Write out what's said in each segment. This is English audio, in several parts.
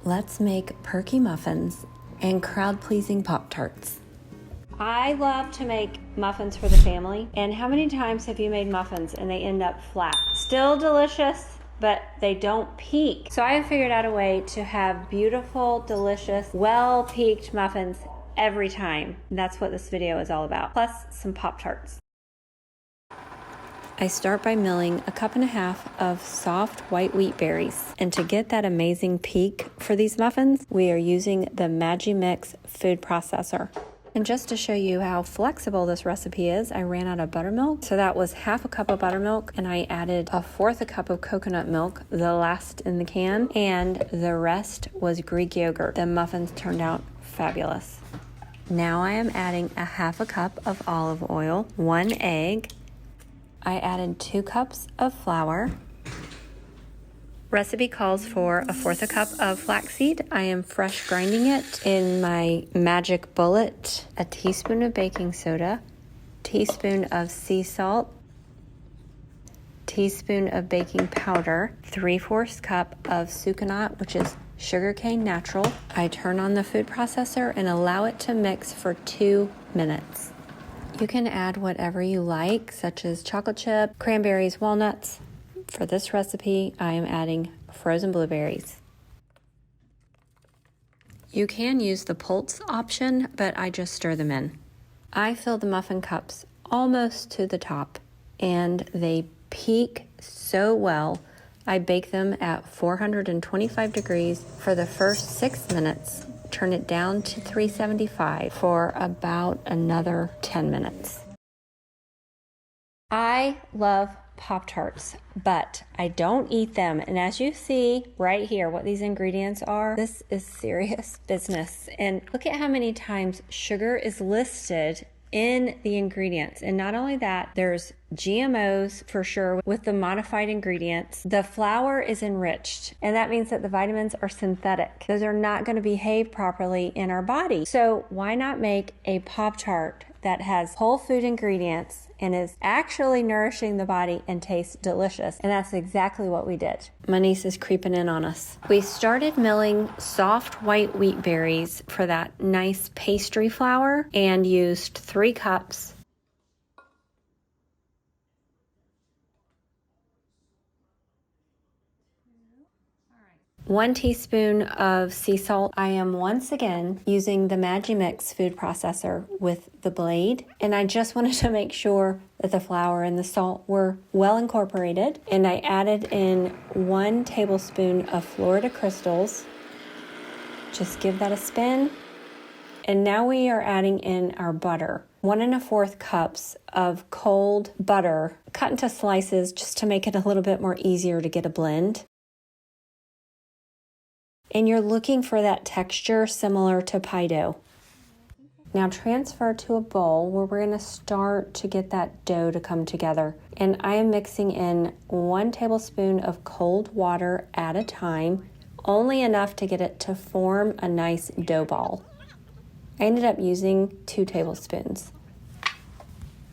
Let's make perky muffins and crowd-pleasing Pop-Tarts. I love to make muffins for the family. And how many times have you made muffins and they end up flat? Still delicious, but they don't peak. So I have figured out a way to have beautiful, delicious, well-peaked muffins every time. And that's what this video is all about. Plus some Pop-Tarts. I start by milling 1.5 cups of soft white wheat berries. And to get that amazing peak for these muffins, we are using the Magimix food processor. And just to show you how flexible this recipe is, I ran out of buttermilk. So that was 1/2 cup of buttermilk, and I added 1/4 cup of coconut milk, the last in the can, and the rest was Greek yogurt. The muffins turned out fabulous. Now I am adding 1/2 cup of olive oil, 1 egg. I added 2 cups of flour. Recipe calls for 1/4 cup of flaxseed. I am fresh grinding it in my magic bullet. A teaspoon of baking soda, teaspoon of sea salt, teaspoon of baking powder, 3/4 cup of sucanat, which is sugarcane natural. I turn on the food processor and allow it to mix for 2 minutes. You can add whatever you like, such as chocolate chip, cranberries, walnuts. For this recipe, I am adding frozen blueberries. You can use the pulse option, but I just stir them in. I fill the muffin cups almost to the top, and they peak so well. I bake them at 425 degrees for the first 6 minutes. Turn it down to 375 for about another 10 minutes. I love Pop-Tarts, but I don't eat them. And as you see right here, what these ingredients are, this is serious business. And look at how many times sugar is listed in the ingredients. And not only that, there's GMOs for sure with the modified ingredients. The flour is enriched, and that means that the vitamins are synthetic. Those are not going to behave properly in our body. So why not make a Pop-Tart that has whole food ingredients and is actually nourishing the body and tastes delicious? And that's exactly what we did. My niece is creeping in on us. We started milling soft white wheat berries for that nice pastry flour and used 3 cups. One teaspoon of sea salt. I am once again using the Magimix food processor with the blade, and I just wanted to make sure that the flour and the salt were well incorporated. And I added in 1 tablespoon of Florida crystals. Just give that a spin. And now we are adding in our butter. 1 1/4 cups of cold butter cut into slices just to make it a little bit more easier to get a blend. And you're looking for that texture similar to pie dough. Now transfer to a bowl where we're going to start to get that dough to come together. And I am mixing in 1 tablespoon of cold water at a time, only enough to get it to form a nice dough ball. I ended up using 2 tablespoons.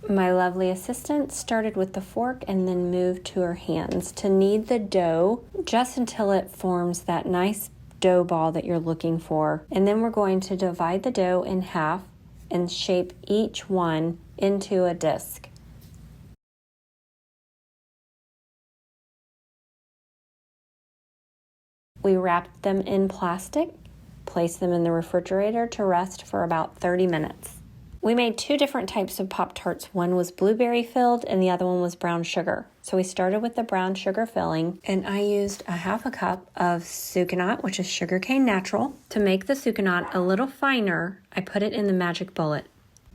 My lovely assistant started with the fork and then moved to her hands to knead the dough just until it forms that nice dough ball that you're looking for. And then we're going to divide the dough in half and shape each one into a disc. We wrapped them in plastic, placed them in the refrigerator to rest for about 30 minutes. We made 2 different types of Pop-Tarts. One was blueberry filled and the other one was brown sugar. So we started with the brown sugar filling, and I used 1/2 cup of sucanat, which is sugarcane natural. To make the sucanat a little finer, I put it in the magic bullet.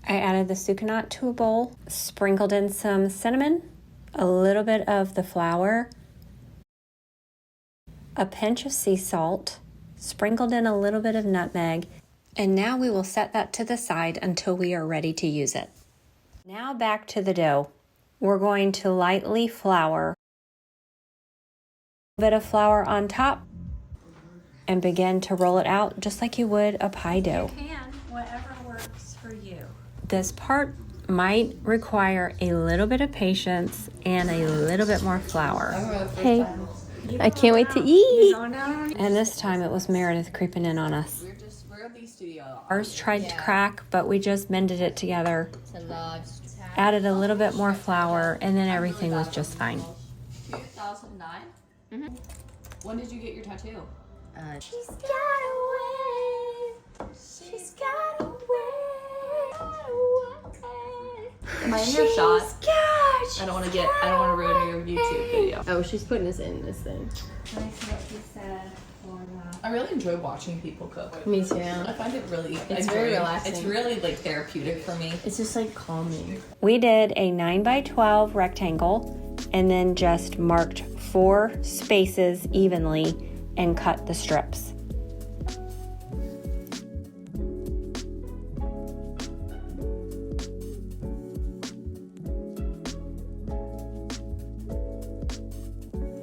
I added the sucanat to a bowl, sprinkled in some cinnamon, a little bit of the flour, a pinch of sea salt, sprinkled in a little bit of nutmeg, and now we will set that to the side until we are ready to use it. Now back to the dough. We're going to lightly flour, a bit of flour on top, and begin to roll it out just like you would a pie dough. You can, whatever works for you. This part might require a little bit of patience and a little bit more flour. Hey, I can't wait to eat. And this time it was Meredith creeping in on us. We're at the studio. Ours tried to crack, but we just mended it together. Added a little bit more flour, and then everything was just fine. 2009? Mm-hmm. When did you get your tattoo? She's got away. She's got away. Am I in your shot? I don't want to ruin your YouTube video. Oh, she's putting us in this thing. I really enjoy watching people cook. Me too. I find it really, It's very relaxing. It's really like therapeutic for me. It's just like calming. We did a 9x12 rectangle and then just marked 4 spaces evenly and cut the strips.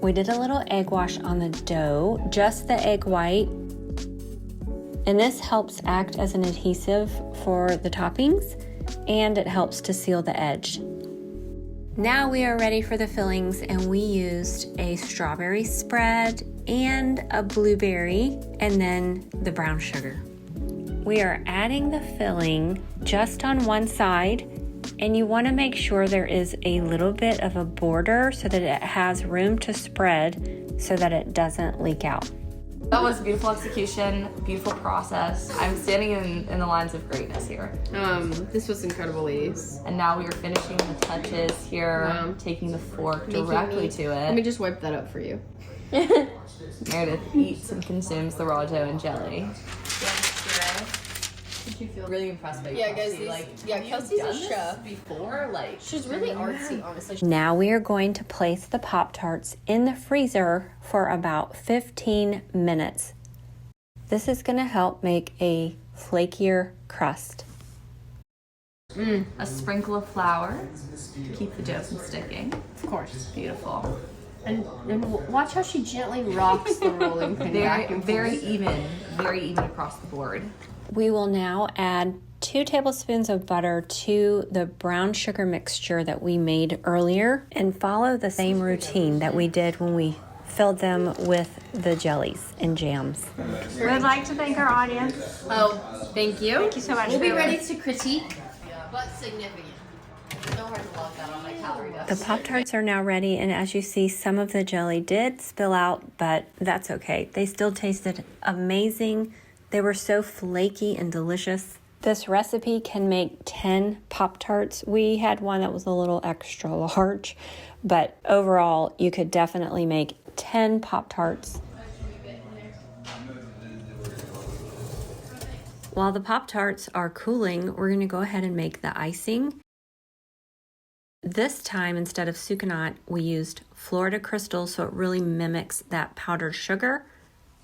We did a little egg wash on the dough, just the egg white. And this helps act as an adhesive for the toppings, and it helps to seal the edge. Now we are ready for the fillings, and we used a strawberry spread and a blueberry, and then the brown sugar. We are adding the filling just on one side, and you want to make sure there is a little bit of a border so that it has room to spread so that it doesn't leak out. That was beautiful execution, beautiful process. I'm standing in the lines of greatness here. This was incredible, ladies. And now we are finishing the touches here, taking the fork directly to Let me it. just wipe that up for you. Meredith eats and consumes the raw dough and jelly. Did you feel really impressed by Yeah, guys, Kelsey? Kelsey's have a you done this chef. before? She's really artsy, honestly. Now we are going to place the Pop-Tarts in the freezer for about 15 minutes. This is going to help make a flakier crust. A sprinkle of flour to keep the dough from sticking. Of course. Beautiful. And watch how she gently rocks the rolling pin back and Very even across the board. We will now add 2 tablespoons of butter to the brown sugar mixture that we made earlier and follow the same routine that we did when we filled them with the jellies and jams. We would like to thank our audience. Oh, thank you. Thank you so much. We'll be for ready to critique, but significant. No hard to log that on my calorie The deficit. Pop-Tarts are now ready, and as you see, some of the jelly did spill out, but that's okay. They still tasted amazing. They were so flaky and delicious. This recipe can make 10 Pop-Tarts. We had one that was a little extra large, but overall, you could definitely make 10 Pop-Tarts. While the Pop-Tarts are cooling, we're going to go ahead and make the icing. This time, instead of sucanat, we used Florida crystal, so it really mimics that powdered sugar.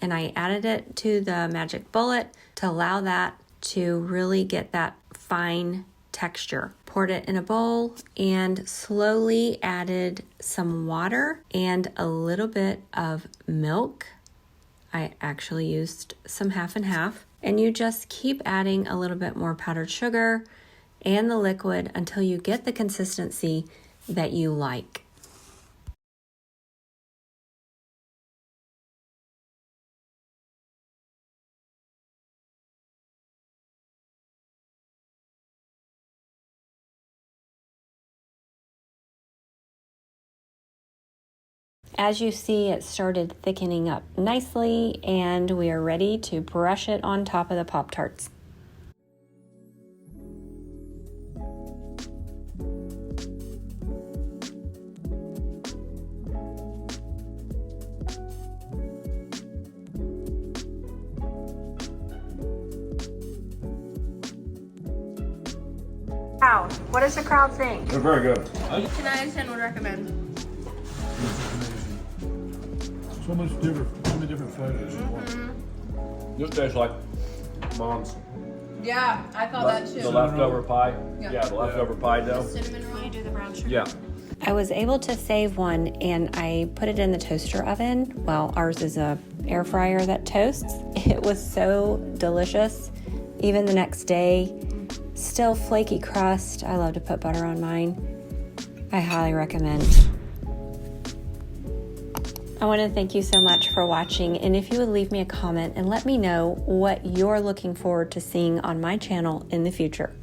And I added it to the magic bullet to allow that to really get that fine texture. Poured it in a bowl and slowly added some water and a little bit of milk. I actually used some half and half. And you just keep adding a little bit more powdered sugar and the liquid until you get the consistency that you like. As you see, it started thickening up nicely, and we are ready to brush it on top of the Pop-Tarts. Crowd. What does the crowd think? They're very good. 10 out of 10 would recommend. So many different flavors. This tastes like Mom's. Yeah, I thought that The too. leftover pie. Yeah, the leftover pie dough. Cinnamon roll. You do the brown sugar. Yeah. I was able to save one, and I put it in the toaster oven. Well, ours is a air fryer that toasts. It was so delicious. Even the next day, still flaky crust. I love to put butter on mine. I highly recommend. I want to thank you so much for watching, and if you would leave me a comment and let me know what you're looking forward to seeing on my channel in the future.